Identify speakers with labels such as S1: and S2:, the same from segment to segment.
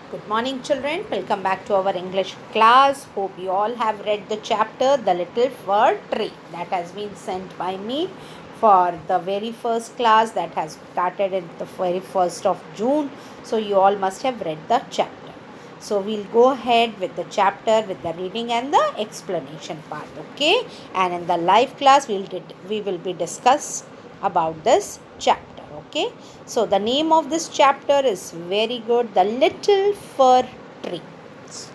S1: Good morning, children. Welcome back to our English class. Hope you all have read the chapter The Little Fir Tree that has been sent by me for the very first class that has started at the very 1st of June. So, you all must have read the chapter. So, we'll go ahead with the chapter with the reading and the explanation part. Okay. And in the live class, we will be discuss about this chapter. Okay, so the name of this chapter is very good, The Little Fir Tree.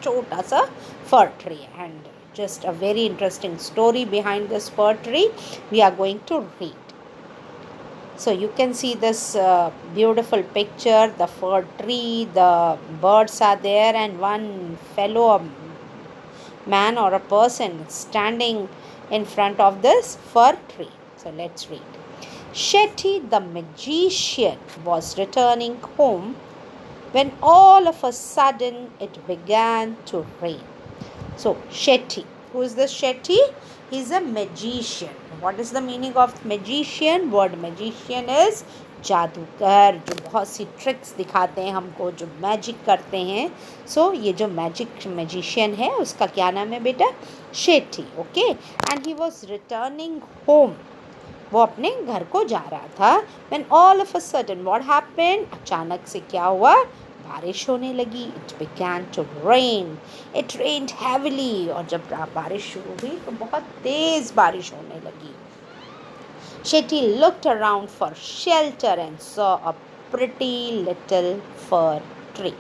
S1: Chota sa fir tree, and just a very interesting story behind this fir tree we are going to read. So you can see this beautiful picture, the fir tree, the birds are there, and one fellow man or a person standing in front of this fir tree. So let's read. Shetty the magician was returning home when all of a sudden it began to rain. So, Shetty. Who is this Shetty? He is a magician. What is the meaning of magician? Word magician is जादूगर, जो बहुत सी tricks दिखाते हैं हमको, जो magic करते हैं. सो ये जो मैजिक मैजिशियन है उसका क्या नाम है बेटा? Shetty. Okay. And he was returning home. वो अपने घर को जा रहा था. When all of a sudden what happened, अचानक से क्या हुआ? बारिश होने लगी. It began to rain. It rained heavily. और जब बारिश शुरू हुई तो बहुत तेज़ बारिश होने लगी. Shetty looked around for shelter and saw a pretty little fir tree.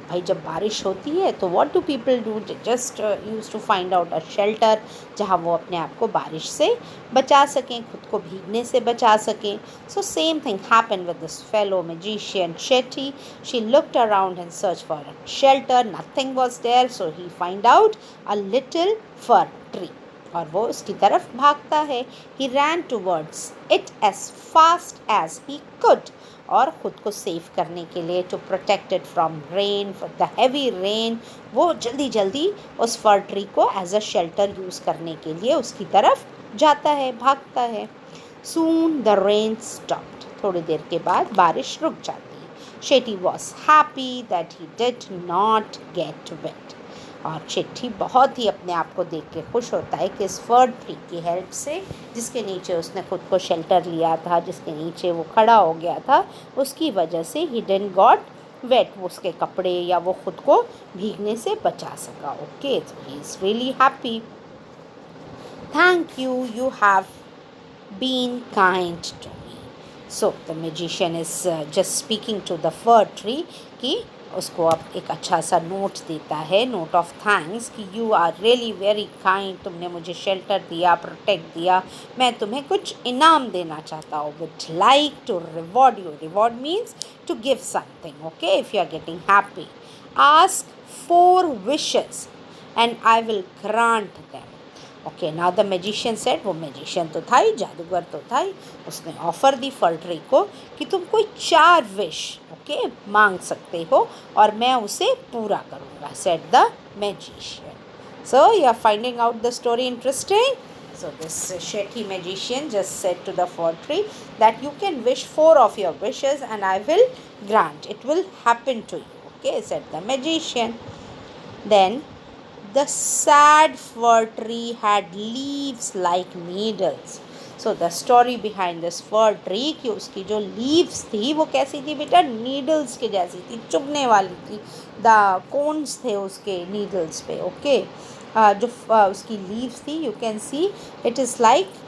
S1: भाई जब बारिश होती है तो what do people do? Just use to find out a shelter जहाँ वो अपने आप को बारिश से बचा सकें, खुद को भीगने से बचा सकें. So same thing happen with this fellow magician Shetty. She looked around and search for a shelter. Nothing was there. So he find out a little fir tree. और वो उसकी तरफ भागता है. He ran towards it as fast as he could. और ख़ुद को save करने के लिए, to protected from rain, the heavy rain, वो जल्दी जल्दी उस फर ट्री को एज अ शेल्टर यूज़ करने के लिए उसकी तरफ जाता है, भागता है. Soon the rain stopped. थोड़ी देर के बाद बारिश रुक जाती है. Shetty was happy that he did not get wet. और शेट्टी बहुत ही अपने आप को देख के खुश होता है कि इस फर ट्री की हेल्प से, जिसके नीचे उसने खुद को शेल्टर लिया था, जिसके नीचे वो खड़ा हो गया था, उसकी वजह से ही डिडंट गॉट वेट. उसके कपड़े या वो खुद को भीगने से बचा सका. Okay, so he is really happy. Thank you, you have been kind to me. So the magician is just speaking to the fir tree कि उसको अब एक अच्छा सा नोट देता है, नोट ऑफ थैंक्स, कि you are really very kind. तुमने मुझे शेल्टर दिया, प्रोटेक्ट दिया. मैं तुम्हें कुछ इनाम देना चाहता हूँ. Which like to reward you. Reward means to give something. Okay, if you are getting happy, ask 4 wishes and I will grant them. Okay, now the magician said. वो मैजिशियन तो था ही, जादूगर तो था ही. उसने ऑफ़र दी फर ट्री को कि तुम कोई 4 विश ओके मांग सकते हो और मैं उसे पूरा करूँगा, said the magician. So you are finding out the story interesting. So this Shetty magician just said to the fir tree that you can wish 4 of your wishes and I will grant. It will happen to you. Okay, said the magician. Then the sad fir tree had leaves like needles. So the story behind this fir tree कि उसकी जो leaves थी वो कैसी थी बेटा? needles के जैसी थी, चुभने वाली थी. the cones थे उसके needles पे. okay, जो उसकी leaves थी, you can see it is like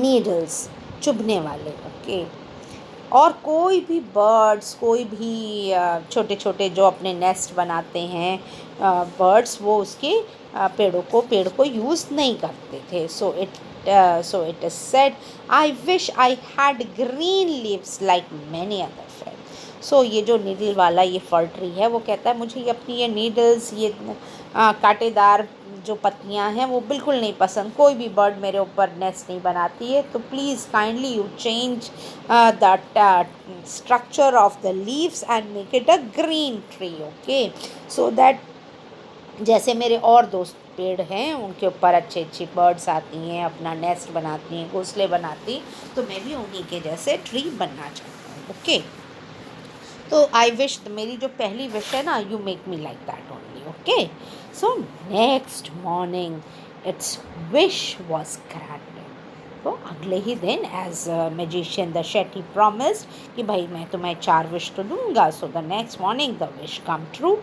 S1: needles, चुभने वाले. okay, और कोई भी बर्ड्स, कोई भी छोटे छोटे जो अपने नेस्ट बनाते हैं बर्ड्स, वो उसके पेड़ को यूज़ नहीं करते थे. So it is said, I wish I had green leaves like many other friend. So ये जो नीडल वाला ये फर ट्री है, वो कहता है मुझे अपनी ये नीडल्स, ये कांटेदार जो पत्तियां हैं वो बिल्कुल नहीं पसंद. कोई भी बर्ड मेरे ऊपर नेस्ट नहीं बनाती है. तो please kindly you change the structure of the leaves and make it a green tree. Okay, so that जैसे मेरे और दोस्त पेड़ हैं उनके ऊपर अच्छी अच्छी बर्ड्स आती हैं, अपना नेस्ट बनाती हैं, घोंसले बनाती, तो मैं भी उन्हीं के जैसे ट्री बनना चाहता हूँ. ओके, तो आई विश, मेरी जो पहली विश है ना, you make me like that only. Okay. So next morning its wish was granted. तो अगले ही दिन as magician the Shetty promised कि भाई मैं तुम्हें 4 विश तो दूंगा. So the next morning the wish come true.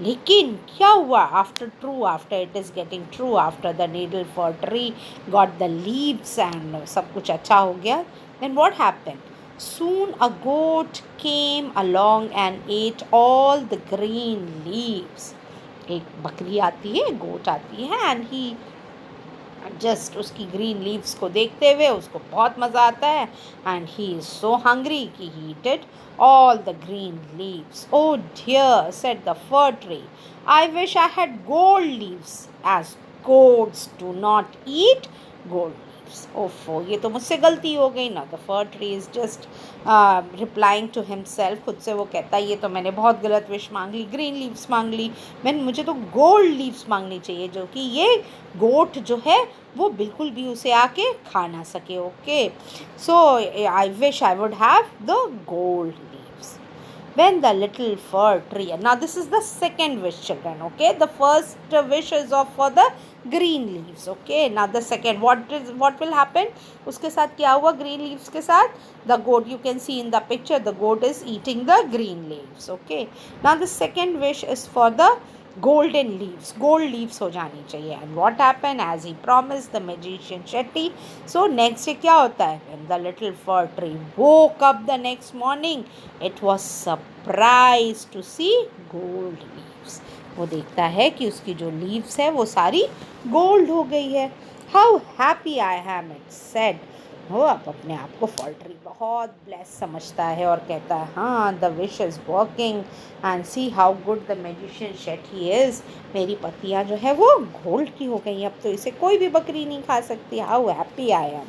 S1: लेकिन क्या हुआ after it is getting true, after the needle for tree got the leaves and सब कुछ अच्छा हो गया, then what happened? Soon a goat came along and ate all the green leaves. एक बकरी आती है, गोट आती है, एंड ही जस्ट उसकी ग्रीन लीव्स को देखते हुए उसको बहुत मज़ा आता है, and he is so hungry कि ही ईटेड all the green leaves. Oh dear, said the fir tree, I wish I had gold leaves, as goats do not eat gold leaves. ओफो, ये तो मुझसे गलती हो गई ना. The fir tree is just replying to himself. खुद से वो कहता है ये तो मैंने बहुत गलत विश मांग ली, ग्रीन लीव्स मांग ली. मुझे तो गोल्ड लीव्स मांगनी चाहिए, जो कि ये गोट जो है वो बिल्कुल भी उसे आके खा ना सके. Okay. So I wish I would have the gold leaves. When the little fir tree, now this is the second wish, children. Okay, the first wish is of for the green leaves. Okay, now the second, what will happen? उसके साथ क्या हुआ green leaves के साथ? The goat, you can see in the picture, the goat is eating the green leaves. Okay, now the second wish is for the golden leaves. Gold leaves हो जानी चाहिए. And what happened as he promised the magician Shetty? So next day क्या होता है? When the little fir tree woke up the next morning, it was surprised to see gold leaves. वो देखता है कि उसकी जो leaves है वो सारी gold हो गई है. How happy I am, it said. वो अब अपने आप को फॉल ट्री बहुत ब्लेस समझता है और कहता है हाँ, the wish is working and see how good the magician शेट ही इज़. मेरी पत्तियाँ जो है वो गोल्ड की हो गई, अब तो इसे कोई भी बकरी नहीं खा सकती. How happy I am.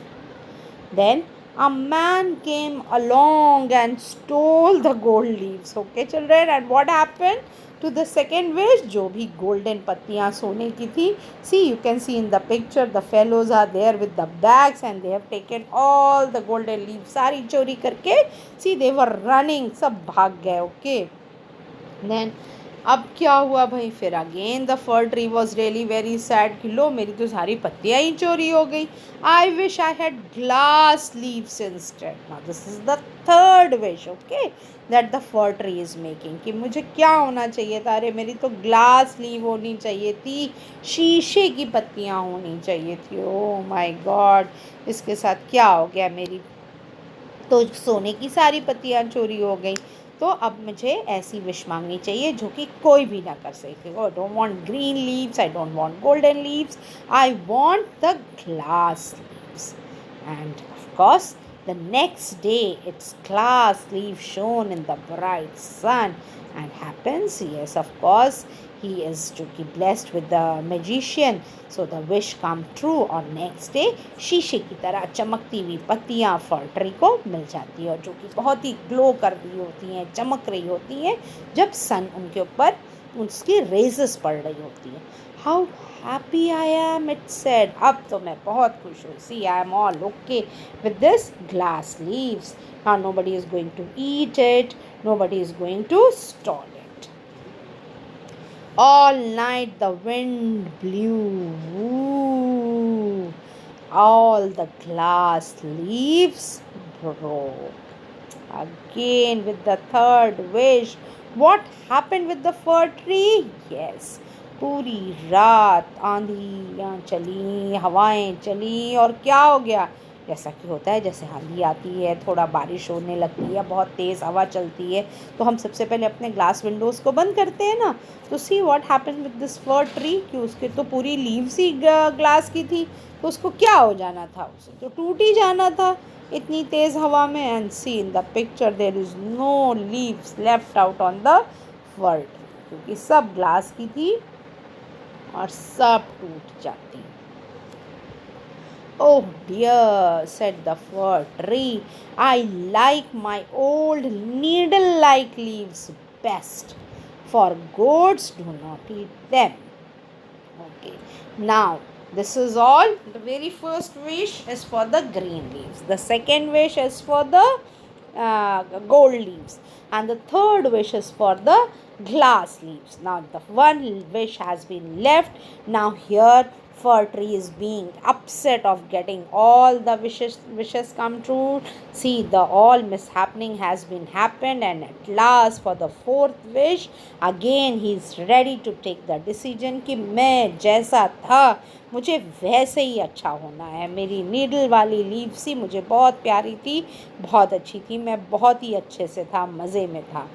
S1: Then a man came along and stole the gold leaves. Okay children, and what happened to the second wish? जो भी golden पत्तियाँ सोने की थी, see, you can see in the picture the fellows are there with the bags and they have taken all the golden leaves. सारी चोरी करके, see, they were running, सब भाग गए. Okay. Then अब क्या हुआ भाई? फिर again the fir tree was really very sad कि लो मेरी तो सारी पत्तियाँ ही चोरी हो गई. आई wish I had glass leaves instead. Now this is the third wish. Okay, that the fir tree is making कि मुझे क्या होना चाहिए था? अरे मेरी तो ग्लास लीव होनी चाहिए थी, शीशे की पत्तियाँ होनी चाहिए थी. ओह माय गॉड, इसके साथ क्या हो गया? मेरी तो सोने की सारी पत्तियाँ चोरी हो गई. तो अब मुझे ऐसी विश मांगनी चाहिए जो कि कोई भी ना कर सके. I don't want green leaves, I don't want golden leaves, I want the glass leaves. End of course the next day its glass leaf shone in the bright sun and happens, yes of course, he is to be blessed with the magician, so the wish come true. और next day शीशे की तरह चमकती हुई पत्तियाँ फर tree को मिल जाती है, और जो कि बहुत ही ग्लो कर रही होती हैं, चमक रही होती हैं जब सन उनके ऊपर उसकी रेजेस पड़ रही होती है. How happy I am, it said. अब तो मैं बहुत खुश हूँ. See, I am all okay with this glass leaves. Now nobody is going to eat it. Nobody is going to stall it. All night the wind blew. Ooh. All the glass leaves broke. Again with the third wish. What happened with the fir tree? Yes. पूरी रात आंधियाँ चली, हवाएं चली, और क्या हो गया? जैसा कि होता है, जैसे आंधी आती है, थोड़ा बारिश होने लगती है, बहुत तेज़ हवा चलती है, तो हम सबसे पहले अपने ग्लास विंडोज़ को बंद करते हैं ना. तो see what happened with this for tree कि उसके तो पूरी लीव्स ही ग्लास की थी, तो उसको क्या हो जाना था? उसे तो टूट ही जाना था इतनी तेज़ हवा में. And see in the picture there is no leaves left out on the fir tree, क्योंकि सब ग्लास की थी और सब टूट जाती. Oh dear, said the fir tree, I like my old needle-like leaves best, for goats do not eat them. Okay, now this is all. The very first wish is for the green leaves. The second wish is for the gold leaves, and the third wish is for the glass leaves. Now the one wish has been left. Now here fir tree is being upset of getting all the wishes come true. See, the all mishappening has been happened, and at last for the fourth wish again he is ready to take the decision कि मैं जैसा था मुझे वैसे ही अच्छा होना है. मेरी नीडल वाली लीव सी मुझे बहुत प्यारी थी, बहुत अच्छी थी, मैं बहुत ही अच्छे से था, मज़े में था.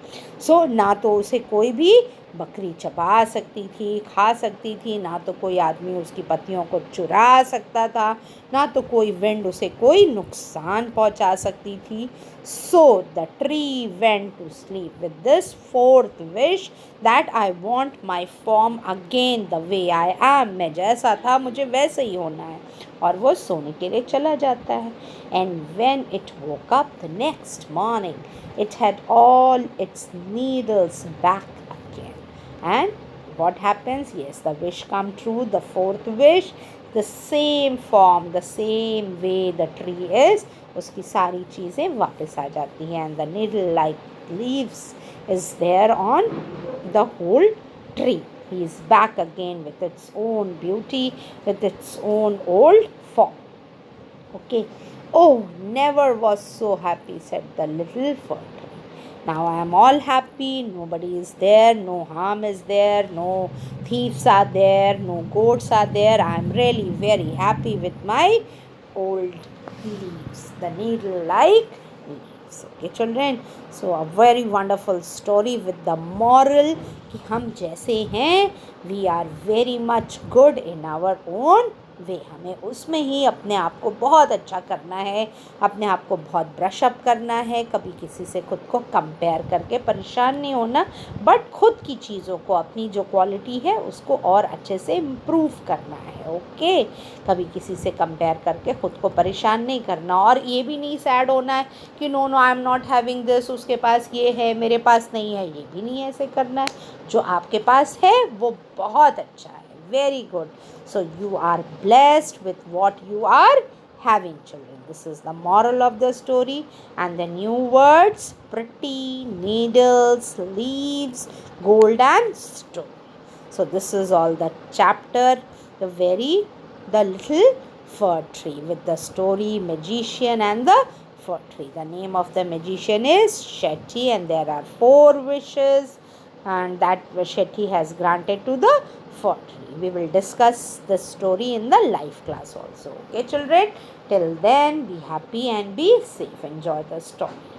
S1: सो ना तो उसे कोई भी बकरी चबा सकती थी, खा सकती थी, ना तो कोई आदमी उसकी पत्तियों को चुरा सकता था, ना तो कोई विंड उसे कोई नुकसान पहुंचा सकती थी. So the tree went to sleep with this fourth wish that I want my form again the way I am. मैं जैसा था मुझे वैसे ही होना है, और वो सोने के लिए चला जाता है. And when it woke up the next morning it had all it's needles back again. And what happens? Yes, the wish come true, the fourth wish, the same form, the same way the tree is, उसकी सारी चीज़ें वापस आ जाती हैं. And the needle like leaves is there on the whole tree. He is back again with its own beauty, with its own old form. Okay. Oh, never was so happy, said the little fir. Now I am all happy, nobody is there, no harm is there, no thieves are there, no goats are there. I am really very happy with my old leaves, the needle like leaves. Okay children, so a very wonderful story with the moral कि हम जैसे हैं we are very much good in our own वे. हमें उसमें ही अपने आप को बहुत अच्छा करना है, अपने आप को बहुत ब्रशअप करना है, कभी किसी से खुद को कंपेयर करके परेशान नहीं होना, बट खुद की चीज़ों को, अपनी जो क्वालिटी है उसको और अच्छे से इम्प्रूव करना है. ओके, कभी किसी से कंपेयर करके खुद को परेशान नहीं करना, और ये भी नहीं सैड होना है कि no no I am not having this, उसके पास ये है मेरे पास नहीं है, ये भी नहीं ऐसे करना है. जो आपके पास है वो बहुत अच्छा है. Very good. So you are blessed with what you are having, children. This is the moral of the story. And the new words: pretty, needles, leaves, gold and stone. So this is all the chapter, the little fir tree, with the story magician and the fir tree. The name of the magician is Shetty, and there are 4 wishes, and that Shetty has granted to the fir tree. We will discuss this story in the live class also. Okay children, till then be happy and be safe. Enjoy the story.